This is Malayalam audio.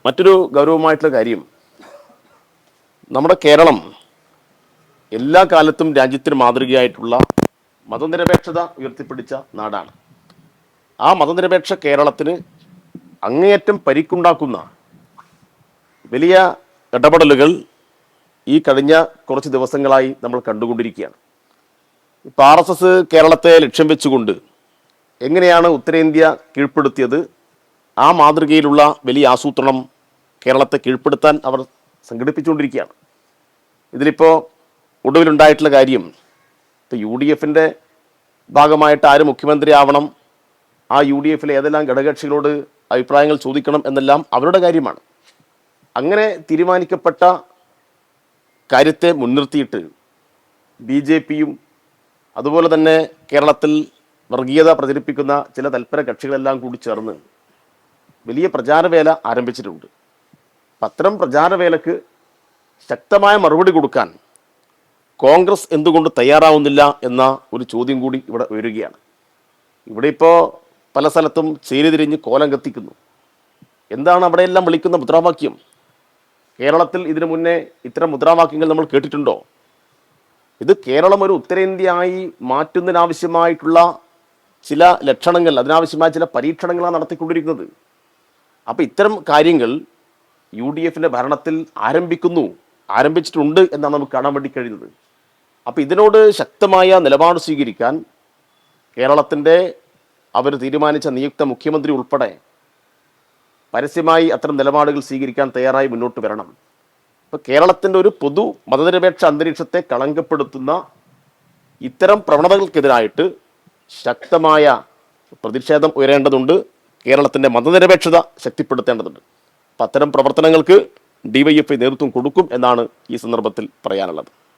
മറ്റൊരു ഗൗരവമായിട്ടുള്ള കാര്യം, നമ്മുടെ കേരളം എല്ലാ കാലത്തും രാജ്യത്തിന് മാതൃകയായിട്ടുള്ള മതനിരപേക്ഷത ഉയർത്തിപ്പിടിച്ച നാടാണ്. ആ മതനിരപേക്ഷ കേരളത്തിന് അങ്ങേയറ്റം പരിക്കുണ്ടാക്കുന്ന വലിയ ഇടപെടലുകൾ ഈ കഴിഞ്ഞ കുറച്ച് ദിവസങ്ങളായി നമ്മൾ കണ്ടുകൊണ്ടിരിക്കുകയാണ്. ഇപ്പോൾ RSS കേരളത്തെ ലക്ഷ്യം വെച്ചുകൊണ്ട് എങ്ങനെയാണ് ഉത്തരേന്ത്യ കീഴ്പ്പെടുത്തിയത്, ആ മാതൃകയിലുള്ള വലിയ ആസൂത്രണം കേരളത്തെ കീഴ്പ്പെടുത്താൻ അവർ സംഘടിപ്പിച്ചുകൊണ്ടിരിക്കുകയാണ്. ഇതിലിപ്പോൾ ഒടുവിലുണ്ടായിട്ടുള്ള കാര്യം, ഇപ്പോൾ UDFൻ്റെ ഭാഗമായിട്ട് ആര് മുഖ്യമന്ത്രി ആവണം, ആ UDFിലെ ഏതെല്ലാം ഘടകകക്ഷികളോട് അഭിപ്രായങ്ങൾ ചോദിക്കണം എന്നെല്ലാം അവരുടെ കാര്യമാണ്. അങ്ങനെ തീരുമാനിക്കപ്പെട്ട കാര്യത്തെ മുൻനിർത്തിയിട്ട് BJPയും അതുപോലെ തന്നെ കേരളത്തിൽ വർഗീയത പ്രചരിപ്പിക്കുന്ന ചില തൽപര കക്ഷികളെല്ലാം കൂടി ചേർന്ന് വലിയ പ്രചാരവേല ആരംഭിച്ചിട്ടുണ്ട്. അത്തരം പ്രചാരവേലക്ക് ശക്തമായ മറുപടി കൊടുക്കാൻ കോൺഗ്രസ് എന്തുകൊണ്ട് തയ്യാറാവുന്നില്ല എന്ന ഒരു ചോദ്യം കൂടി ഇവിടെ ഉയരുകയാണ്. ഇവിടെ ഇപ്പോൾ പല സ്ഥലത്തും ചേരിതിരിഞ്ഞ് കോലം കത്തിക്കുന്നു. എന്താണ് അവിടെയെല്ലാം വിളിക്കുന്ന മുദ്രാവാക്യം? കേരളത്തിൽ ഇതിനു മുന്നേ ഇത്തരം മുദ്രാവാക്യങ്ങൾ നമ്മൾ കേട്ടിട്ടുണ്ടോ? ഇത് കേരളം ഒരു ഉത്തരേന്ത്യയായി മാറ്റുന്നതിനാവശ്യമായിട്ടുള്ള ചില ലക്ഷണങ്ങൾ, അതിനാവശ്യമായ ചില പരീക്ഷണങ്ങളാണ് നടത്തിക്കൊണ്ടിരിക്കുന്നത്. അപ്പോൾ ഇത്തരം കാര്യങ്ങൾ UDFിൻ്റെ ഭരണത്തിൽ ആരംഭിച്ചിട്ടുണ്ട് എന്നാണ് നമുക്ക് കാണാൻ വേണ്ടി കഴിയുന്നത്. അപ്പോൾ ഇതിനോട് ശക്തമായ നിലപാട് സ്വീകരിക്കാൻ കേരളത്തിൻ്റെ അവർ തീരുമാനിച്ച നിയുക്ത മുഖ്യമന്ത്രി ഉൾപ്പെടെ പരസ്യമായി അത്തരം നിലപാടുകൾ സ്വീകരിക്കാൻ തയ്യാറായി മുന്നോട്ട് വരണം. ഇപ്പോൾ കേരളത്തിൻ്റെ ഒരു പൊതു മതനിരപേക്ഷ അന്തരീക്ഷത്തെ കളങ്കപ്പെടുത്തുന്ന ഇത്തരം പ്രവണതകൾക്കെതിരായിട്ട് ശക്തമായ പ്രതിഷേധം ഉയരേണ്ടതുണ്ട്. കേരളത്തിൻ്റെ മതനിരപേക്ഷത ശക്തിപ്പെടുത്തേണ്ടതുണ്ട്. അപ്പം അത്തരം പ്രവർത്തനങ്ങൾക്ക് DYFI നേതൃത്വം കൊടുക്കും എന്നാണ് ഈ സന്ദർഭത്തിൽ പറയാനുള്ളത്.